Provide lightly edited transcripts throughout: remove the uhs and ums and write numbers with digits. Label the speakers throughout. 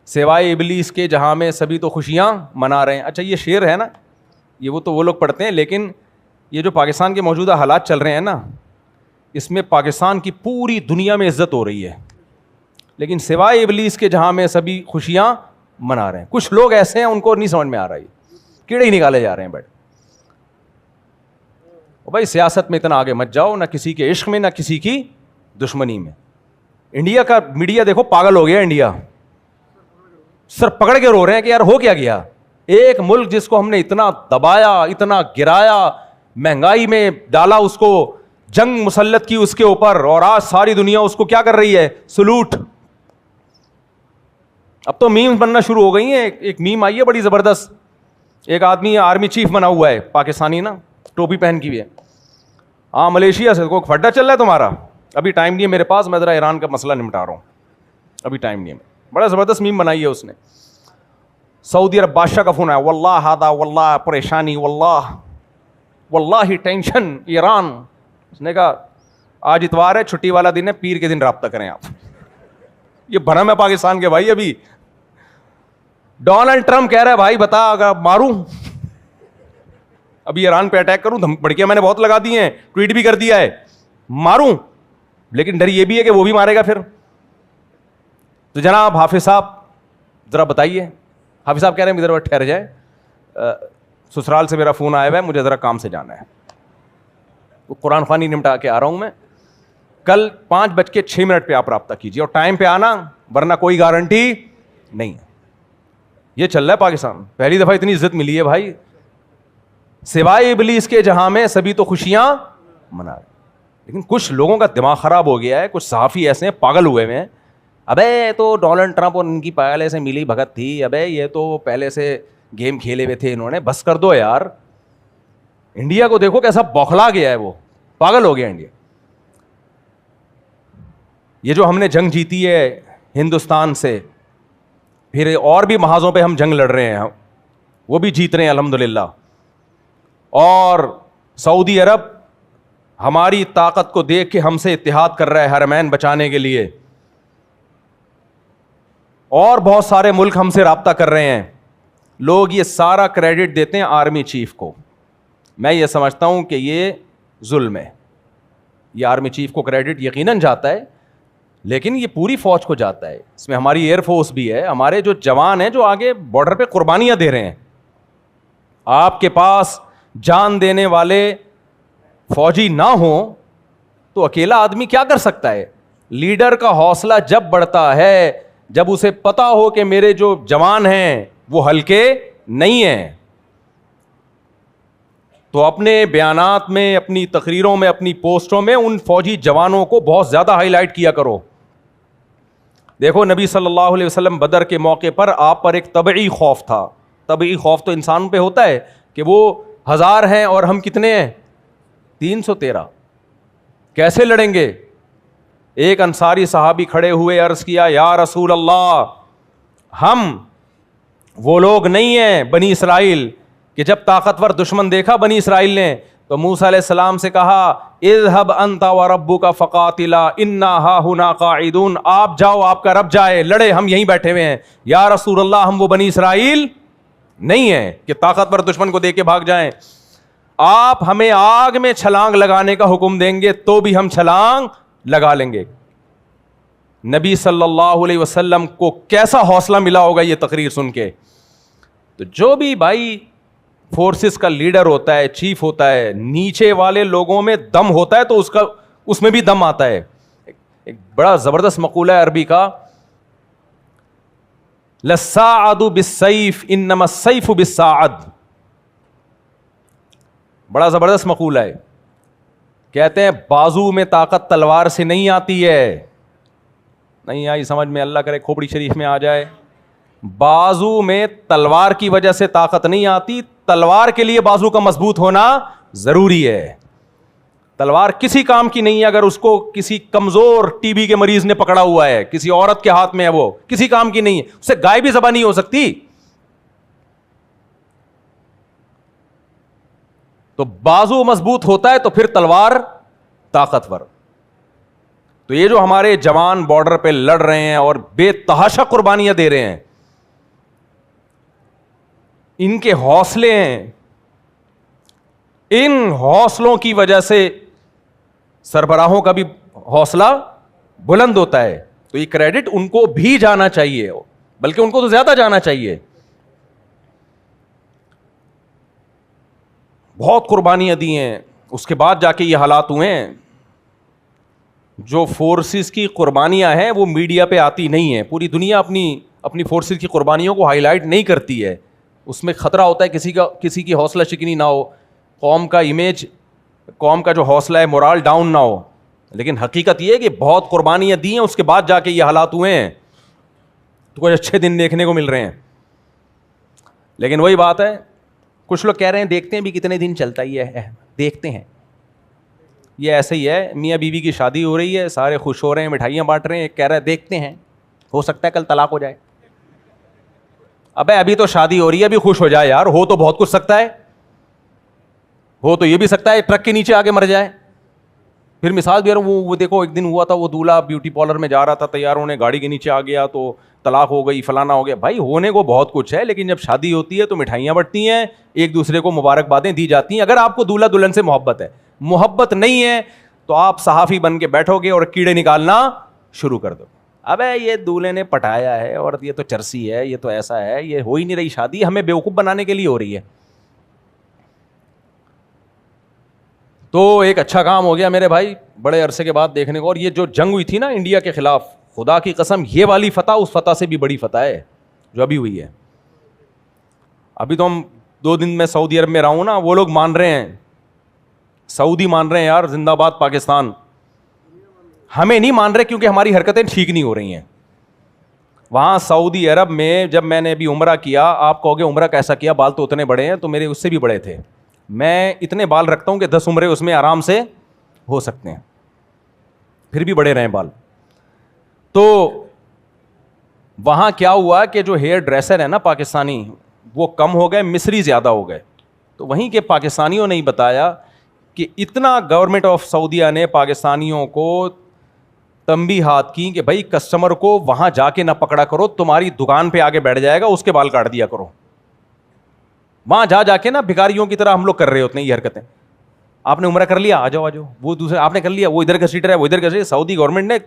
Speaker 1: سوائے ابلیس کے جہاں میں سبھی تو خوشیاں منا رہے ہیں. اچھا یہ شعر ہے نا, یہ وہ لوگ پڑھتے ہیں, لیکن یہ جو پاکستان کے موجودہ حالات چل رہے ہیں نا, اس میں پاکستان کی پوری دنیا میں عزت ہو رہی ہے, لیکن سوائے ابلیس کے جہاں میں سبھی خوشیاں منا رہے ہیں. کچھ لوگ ایسے ہیں ان کو نہیں سمجھ میں آ رہا, ہے کیڑے ہی نکالے جا رہے ہیں. بھائی سیاست میں اتنا آگے مت جاؤ, نہ کسی کے عشق میں نہ کسی کی دشمنی میں. انڈیا کا میڈیا دیکھو پاگل ہو گیا. انڈیا سر پکڑ کے رو رہے ہیں کہ یار ہو کیا گیا. ایک ملک جس کو ہم نے اتنا دبایا, اتنا گرایا, مہنگائی میں ڈالا, اس کو جنگ مسلط کی اس کے اوپر, اور آج ساری دنیا اس کو کیا کر رہی ہے, سلوٹ. اب تو میم بننا شروع ہو گئی ہیں. ایک میم آئی ہے بڑی زبردست, ایک آدمی آرمی چیف بنا ہوا ہے پاکستانی نا, ٹوپی پہن کی ہوئی ہے. ہاں ملیشیا سے کوئی پھڈا چل رہا ہے تمہارا, ابھی ٹائم نہیں ہے میرے پاس, میں ذرا ایران کا مسئلہ نمٹا رہا ہوں, ابھی ٹائم نہیں ہے. بڑا زبردست میم بنائی ہے اس نے. سعودی عرب بادشاہ کا فون آیا, واللہ ہادا واللہ پریشانی, واللہ ٹینشن ایران. اس نے کہا آج اتوار ہے, چھٹی والا دن ہے, پیر کے دن رابطہ کریں آپ. یہ بھرم ہے پاکستان کے بھائی. ابھی ڈونلڈ ٹرمپ کہہ رہا ہے بھائی بتا اگر ماروں, ابھی ایران پہ اٹیک کروں, بڑکیاں میں نے بہت لگا دی ہیں, ٹویٹ بھی کر دیا ہے, ماروں, لیکن ڈر یہ بھی ہے کہ وہ بھی مارے گا پھر. تو جناب حافظ صاحب ذرا بتائیے. حافظ صاحب کہہ رہے ہیں ادھر ٹھہر جائے, سسرال سے میرا فون آیا ہوا ہے, مجھے ذرا کام سے جانا ہے, قرآن خوانی نمٹا کے آ رہا ہوں میں. کل 5:06 پہ آپ رابطہ کیجیے, اور ٹائم پہ آنا, ورنہ کوئی گارنٹی نہیں. یہ چل رہا ہے پاکستان. پہلی دفعہ اتنی عزت ملی ہے بھائی. سوائے ابلیس کے جہاں میں سبھی تو خوشیاں منا رہے. لیکن کچھ لوگوں کا دماغ خراب ہو گیا ہے, کچھ صحافی ایسے ہیں پاگل ہوئے ہوئے ہیں. ابے تو ڈونلڈ ٹرمپ اور ان کی پہلے سے ملی بھگت تھی, ابے یہ تو پہلے سے گیم کھیلے ہوئے تھے انہوں نے, بس کر دو یار. انڈیا کو دیکھو کیسا بوکھلا گیا ہے, وہ پاگل ہو گیا انڈیا. یہ جو ہم نے جنگ جیتی ہے ہندوستان سے, پھر اور بھی محاذوں پہ ہم جنگ لڑ رہے ہیں, وہ بھی جیت رہے ہیں الحمدللہ. اور سعودی عرب ہماری طاقت کو دیکھ کے ہم سے اتحاد کر رہا ہے حرمین بچانے کے لیے, اور بہت سارے ملک ہم سے رابطہ کر رہے ہیں. لوگ یہ سارا کریڈٹ دیتے ہیں آرمی چیف کو. میں یہ سمجھتا ہوں کہ یہ ظلم ہے. یہ آرمی چیف کو کریڈٹ یقیناً جاتا ہے, لیکن یہ پوری فوج کو جاتا ہے. اس میں ہماری ایئر فورس بھی ہے, ہمارے جو جوان ہیں جو آگے بارڈر پہ قربانیاں دے رہے ہیں. آپ کے پاس جان دینے والے فوجی نہ ہوں تو اکیلا آدمی کیا کر سکتا ہے. لیڈر کا حوصلہ جب بڑھتا ہے, جب اسے پتا ہو کہ میرے جو جوان ہیں وہ ہلکے نہیں ہیں, تو اپنے بیانات میں, اپنی تقریروں میں, اپنی پوسٹوں میں ان فوجی جوانوں کو بہت زیادہ ہائی لائٹ کیا کرو. دیکھو نبی صلی اللہ علیہ وسلم بدر کے موقع پر آپ پر ایک طبعی خوف تھا. طبعی خوف تو انسان پہ ہوتا ہے کہ وہ 1000 ہیں اور ہم کتنے ہیں, 313, کیسے لڑیں گے. ایک انصاری صحابی کھڑے ہوئے, عرض کیا یا رسول اللہ, ہم وہ لوگ نہیں ہیں بنی اسرائیل کہ جب طاقتور دشمن دیکھا بنی اسرائیل نے تو موسیٰ علیہ السلام سے کہا اذهب انت وربک فقاتلا انا ہاہنا قاعدون, آپ جاؤ آپ کا رب جائے, لڑے, ہم یہیں بیٹھے ہوئے ہیں. یا رسول اللہ ہم وہ بنی اسرائیل نہیں ہیں کہ طاقتور دشمن کو دیکھ کے بھاگ جائیں. آپ ہمیں آگ میں چھلانگ لگانے کا حکم دیں گے تو بھی ہم چھلانگ لگا لیں گے. نبی صلی اللہ علیہ وسلم کو کیسا حوصلہ ملا ہوگا یہ تقریر سن کے. تو جو بھی بھائی فورسز کا لیڈر ہوتا ہے, چیف ہوتا ہے, نیچے والے لوگوں میں دم ہوتا ہے تو اس میں بھی دم آتا ہے. ایک بڑا زبردست مقولہ ہے عربی کا, للساعد بالسیف انما السیف بالساعد. بڑا زبردست مقولہ ہے. کہتے ہیں بازو میں طاقت تلوار سے نہیں آتی ہے. نہیں آئی سمجھ میں, اللہ کرے کھوپڑی شریف میں آ جائے. بازو میں تلوار کی وجہ سے طاقت نہیں آتی, تلوار کے لیے بازو کا مضبوط ہونا ضروری ہے. تلوار کسی کام کی نہیں ہے اگر اس کو کسی کمزور ٹی بی کے مریض نے پکڑا ہوا ہے, کسی عورت کے ہاتھ میں ہے, وہ کسی کام کی نہیں ہے, اس سے گائے بھی ذبح نہیں ہو سکتی. تو بازو مضبوط ہوتا ہے تو پھر تلوار طاقتور. تو یہ جو ہمارے جوان بارڈر پہ لڑ رہے ہیں اور بے تحاشا قربانیاں دے رہے ہیں, ان کے حوصلے ہیں, ان حوصلوں کی وجہ سے سربراہوں کا بھی حوصلہ بلند ہوتا ہے. تو یہ کریڈٹ ان کو بھی جانا چاہیے, بلکہ ان کو تو زیادہ جانا چاہیے. بہت قربانیاں دی ہیں, اس کے بعد جا کے یہ حالات ہوئے ہیں. جو فورسز کی قربانیاں ہیں وہ میڈیا پہ آتی نہیں ہیں. پوری دنیا اپنی فورسز کی قربانیوں کو ہائی لائٹ نہیں کرتی ہے. اس میں خطرہ ہوتا ہے کسی کی حوصلہ شکنی نہ ہو, قوم کا امیج, قوم کا جو حوصلہ ہے مورال ڈاؤن نہ ہو. لیکن حقیقت یہ ہے کہ بہت قربانیاں دی ہیں, اس کے بعد جا کے یہ حالات ہوئے ہیں. تو کچھ اچھے دن دیکھنے کو مل رہے ہیں. لیکن وہی بات ہے, کچھ لوگ کہہ رہے ہیں دیکھتے ہیں بھی کتنے دن چلتا ہی ہے, دیکھتے ہیں. یہ ایسے ہی ہے, میاں بیوی کی شادی ہو رہی ہے, سارے خوش ہو رہے ہیں, مٹھائیاں بانٹ رہے ہیں, ایک کہہ رہا ہے دیکھتے ہیں, ہو سکتا ہے کل طلاق ہو جائے. ابے ابھی تو شادی ہو رہی ہے, ابھی خوش ہو جائے یار. ہو تو بہت کچھ سکتا ہے, ہو تو یہ بھی سکتا ہے ٹرک کے نیچے آگے مر جائے. پھر مثال دے رہا ہوں, وہ دیکھو ایک دن ہوا تھا, وہ دولہا بیوٹی پارلر میں جا رہا تھا, تیار ہونے گاڑی کے نیچے آ گیا تو طلاق ہو گئی, فلانا ہو گیا. بھائی ہونے کو بہت کچھ ہے, لیکن جب شادی ہوتی ہے تو مٹھائیاں بٹتی ہیں, ایک دوسرے کو مبارکبادیں دی جاتی ہیں. اگر آپ کو دولہا دلہن سے محبت ہے, محبت نہیں ہے تو آپ صحافی بن کے بیٹھو گے اور کیڑے نکالنا شروع کر دو. ابے یہ دولہے نے پٹایا ہے, اور یہ تو چرسی ہے, یہ تو ایسا ہے, یہ ہو ہی نہیں رہی شادی, ہمیں بیوقوف بنانے کے لیے ہو رہی ہے. تو ایک اچھا کام ہو گیا میرے بھائی بڑے عرصے کے بعد دیکھنے کو. اور یہ جو جنگ ہوئی تھی نا انڈیا کے خلاف, خدا کی قسم یہ والی فتح اس فتح سے بھی بڑی فتح ہے جو ابھی ہوئی ہے. ابھی تو ہم 2 دن میں سعودی عرب میں رہا ہوں نا, وہ لوگ مان رہے ہیں, سعودی مان رہے ہیں یار زندہ باد پاکستان. ہمیں نہیں مان رہے کیونکہ ہماری حرکتیں ٹھیک نہیں ہو رہی ہیں. وہاں سعودی عرب میں جب میں نے ابھی عمرہ کیا, آپ کہو گے عمرہ کیسا کیا, بال تو اتنے بڑے ہیں, تو میرے اس سے بھی بڑے تھے. میں اتنے بال رکھتا ہوں کہ 10 عمرے اس میں آرام سے ہو سکتے ہیں, پھر بھی بڑے رہیں بال. تو وہاں کیا ہوا کہ جو ہیئر ڈریسر ہے نا پاکستانی, وہ کم ہو گئے, مصری زیادہ ہو گئے. تو وہیں کے پاکستانیوں نے ہی بتایا کہ اتنا گورنمنٹ آف سعودیہ نے پاکستانیوں کو تنبیہات کی کہ بھائی کسٹمر کو وہاں جا کے نہ پکڑا کرو, تمہاری دکان پہ آگے بیٹھ جائے گا, اس کے بال کاٹ دیا کرو. وہاں جا کے نا بھکاریوں کی طرح ہم لوگ کر رہے ہوتے ہیں یہ حرکتیں. آپ نے عمرہ کر لیا, آ جاؤ, وہ دوسرے آپ نے کر لیا, وہ ادھر کا سیٹر ہے, وہ ادھر کا سیٹر. سعودی گورنمنٹ نے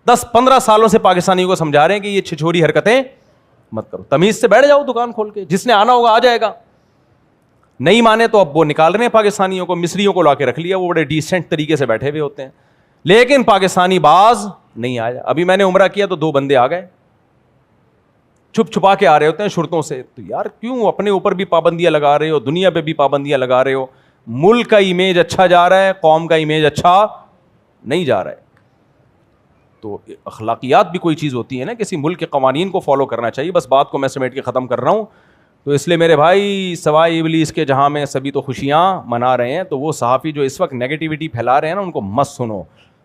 Speaker 1: 10-15 سالوں سے پاکستانیوں کو سمجھا رہے ہیں کہ یہ چھچوری حرکتیں مت کرو, تمیز سے بیٹھ جاؤ دکان کھول کے, جس نے آنا ہوگا آ جائے گا. نہیں مانے تو اب وہ نکال رہے ہیں پاکستانیوں کو, مصریوں کو لا کے رکھ لیا, وہ بڑے ڈیسنٹ طریقے سے بیٹھے ہوئے ہوتے ہیں. لیکن پاکستانی باز نہیں آیا. ابھی میں نے عمرہ کیا تو 2 بندے آ گئے, چھپ چھپا کے آ رہے ہوتے ہیں شرطوں سے. تو یار کیوں اپنے اوپر بھی پابندیاں لگا رہے ہو, دنیا پہ بھی پابندیاں لگا رہے ہو. ملک کا امیج اچھا جا رہا ہے, قوم کا امیج اچھا نہیں جا رہا ہے. تو اخلاقیات بھی کوئی چیز ہوتی ہے نا, کسی ملک کے قوانین کو فالو کرنا چاہیے. بس بات کو میں سمیٹ کے ختم کر رہا ہوں. تو اس لیے میرے بھائی سوائے ابلیس کے جہاں میں سبھی تو خوشیاں منا رہے ہیں. تو وہ صحافی جو اس وقت نیگیٹیوٹی پھیلا رہے ہیں نا, ان کو مت سنو,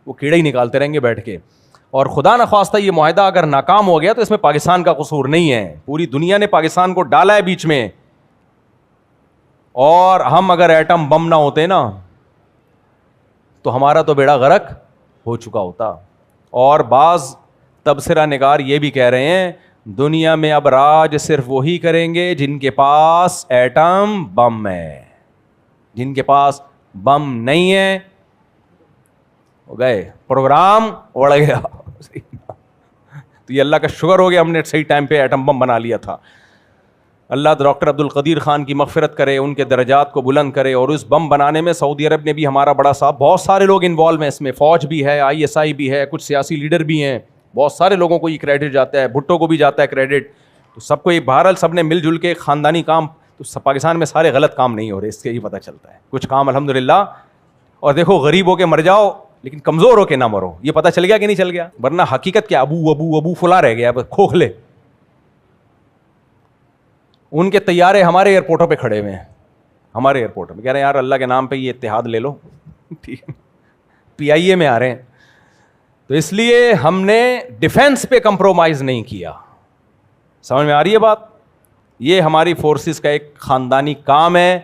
Speaker 1: وہ کیڑے ہی نکالتے رہیں گے بیٹھ کے. اور خدا نخواستہ یہ معاہدہ اگر ناکام ہو گیا تو اس میں پاکستان کا قصور نہیں ہے, پوری دنیا نے پاکستان کو ڈالا ہے بیچ میں. اور ہم اگر ایٹم بم نہ ہوتے نا تو ہمارا تو بیڑا غرق ہو چکا ہوتا. اور بعض تبصرہ نگار یہ بھی کہہ رہے ہیں دنیا میں اب راج صرف وہی کریں گے جن کے پاس ایٹم بم ہے, جن کے پاس بم نہیں ہے ہو گئے, پروگرام اڑ گیا. تو یہ اللہ کا شکر ہو گیا ہم نے صحیح ٹائم پہ ایٹم بم بنا لیا تھا. اللہ ڈاکٹر عبد القدیر خان کی مغفرت کرے, ان کے درجات کو بلند کرے. اور اس بم بنانے میں سعودی عرب نے بھی ہمارا بڑا ساتھ, بہت سارے لوگ انوالو ہیں اس میں, فوج بھی ہے, ISI بھی ہے, کچھ سیاسی لیڈر بھی ہیں, بہت سارے لوگوں کو یہ کریڈٹ جاتا ہے, بھٹو کو بھی جاتا ہے کریڈٹ. تو سب کو یہ بہرحال سب نے مل جل کے خاندانی کام, تو پاکستان میں سارے غلط کام نہیں ہو رہے, اس سے ہی پتہ چلتا ہے کچھ کام الحمدللہ. اور دیکھو غریب ہو کے مر جاؤ لیکن کمزور ہو کے نہ مرو, یہ پتہ چل گیا کہ نہیں چل گیا. ورنہ حقیقت کیا, ابو ابو ابو فلاں رہ گیا, کھوکھلے. ان کے طیارے ہمارے ایئرپورٹوں پہ کھڑے ہوئے ہیں, ہمارے ایئرپورٹ میں کہہ رہے ہیں یار اللہ کے نام پہ یہ اتحاد لے لو, ٹھیک ہے, PIA میں آ رہے ہیں. تو اس لیے ہم نے ڈیفینس پہ کمپرومائز نہیں کیا. سمجھ میں آ رہی ہے بات؟ یہ ہماری فورسز کا ایک خاندانی کام ہے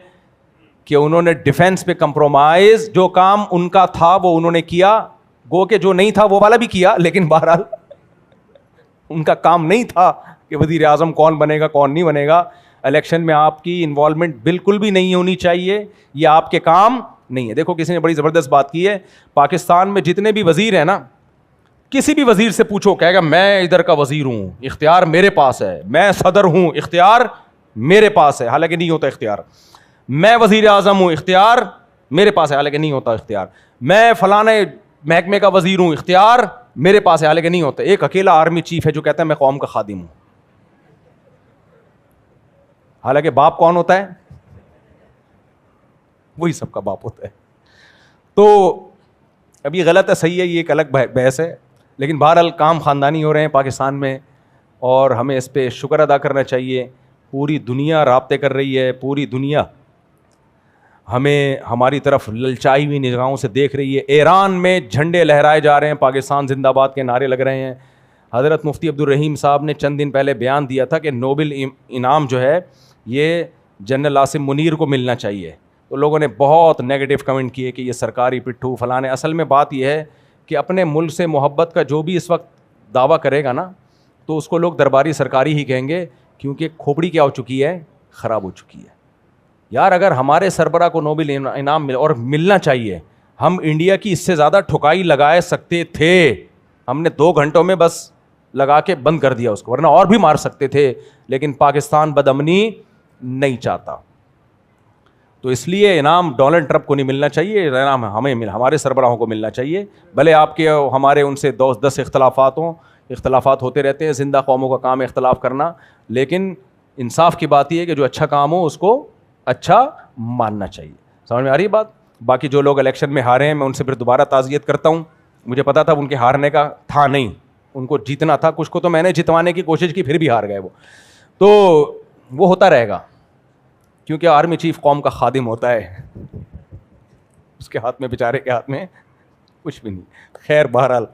Speaker 1: کہ انہوں نے ڈیفینس پہ کمپرومائز, جو کام ان کا تھا وہ انہوں نے کیا, گو کہ جو نہیں تھا وہ والا بھی کیا, لیکن بہرحال ان کا کام نہیں تھا کہ وزیر اعظم کون بنے گا کون نہیں بنے گا. الیکشن میں آپ کی انوالومنٹ بالکل بھی نہیں ہونی چاہیے, یہ آپ کے کام نہیں ہے. دیکھو کسی نے بڑی زبردست بات کی ہے, پاکستان میں جتنے بھی وزیر ہیں نا, کسی بھی وزیر سے پوچھو کہے گا میں ادھر کا وزیر ہوں, اختیار میرے پاس ہے, میں صدر ہوں, اختیار میرے پاس ہے, حالانکہ نہیں ہوتا اختیار. میں وزیر اعظم ہوں, اختیار میرے پاس ہے, حالانکہ نہیں ہوتا اختیار. میں فلانے محکمے کا وزیر ہوں, اختیار میرے پاس ہے, حالانکہ نہیں ہوتا. ایک اکیلا آرمی چیف ہے جو کہتا ہے میں قوم کا خادم ہوں, حالانکہ باپ کون ہوتا ہے؟ وہی سب کا باپ ہوتا ہے. تو اب یہ غلط ہے صحیح ہے, یہ ایک الگ بحث ہے, لیکن بہرحال کام خاندانی ہو رہے ہیں پاکستان میں, اور ہمیں اس پہ شکر ادا کرنا چاہیے. پوری دنیا رابطے کر رہی ہے, پوری دنیا ہمیں ہماری طرف للچائی ہوئی نگاہوں سے دیکھ رہی ہے. ایران میں جھنڈے لہرائے جا رہے ہیں, پاکستان زندہ باد کے نعرے لگ رہے ہیں. حضرت مفتی عبدالرحیم صاحب نے چند دن پہلے بیان دیا تھا کہ نوبل انعام جو ہے یہ جنرل عاصم منیر کو ملنا چاہیے. تو لوگوں نے بہت نیگیٹو کمنٹ کیے کہ یہ سرکاری پٹھو فلانے. اصل میں بات یہ ہے کہ اپنے ملک سے محبت کا جو بھی اس وقت دعویٰ کرے گا نا, تو اس کو لوگ درباری سرکاری ہی کہیں گے, کیونکہ کھوپڑی کیا ہو چکی ہے, خراب ہو چکی ہے. یار اگر ہمارے سربراہ کو نوبل انعام اور ملنا چاہیے, ہم انڈیا کی اس سے زیادہ ٹھکائی لگا سکتے تھے. ہم نے 2 گھنٹوں میں بس لگا کے بند کر دیا اس کو, ورنہ اور بھی مار سکتے تھے. لیکن پاکستان بدامنی نہیں چاہتا, تو اس لیے انعام ڈونلڈ ٹرمپ کو نہیں ملنا چاہیے, انعام ہمیں ہمارے سربراہوں کو ملنا چاہیے. بھلے آپ کے ہمارے ان سے 10 اختلافات ہوں, اختلافات ہوتے رہتے ہیں, زندہ قوموں کا کام ہے اختلاف کرنا, لیکن انصاف کی بات یہ ہے کہ جو اچھا کام ہو اس کو اچھا ماننا چاہیے. سمجھ میں آ رہی ہے بات؟ باقی جو لوگ الیکشن میں ہارے ہیں میں ان سے پھر دوبارہ تعزیت کرتا ہوں. مجھے پتا تھا ان کے ہارنے کا تھا نہیں, ان کو جیتنا تھا. کچھ کو تو میں نے جتوانے کی کوشش کی, پھر بھی ہار گئے وہ. تو وہ ہوتا رہے گا, کیونکہ آرمی چیف قوم کا خادم ہوتا ہے, اس کے ہاتھ میں بیچارے کے ہاتھ میں کچھ بھی نہیں. خیر بہرحال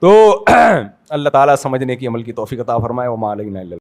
Speaker 1: تو اللہ تعالیٰ سمجھنے کی عمل کی توفیق عطا فرمائے. وما علینا الا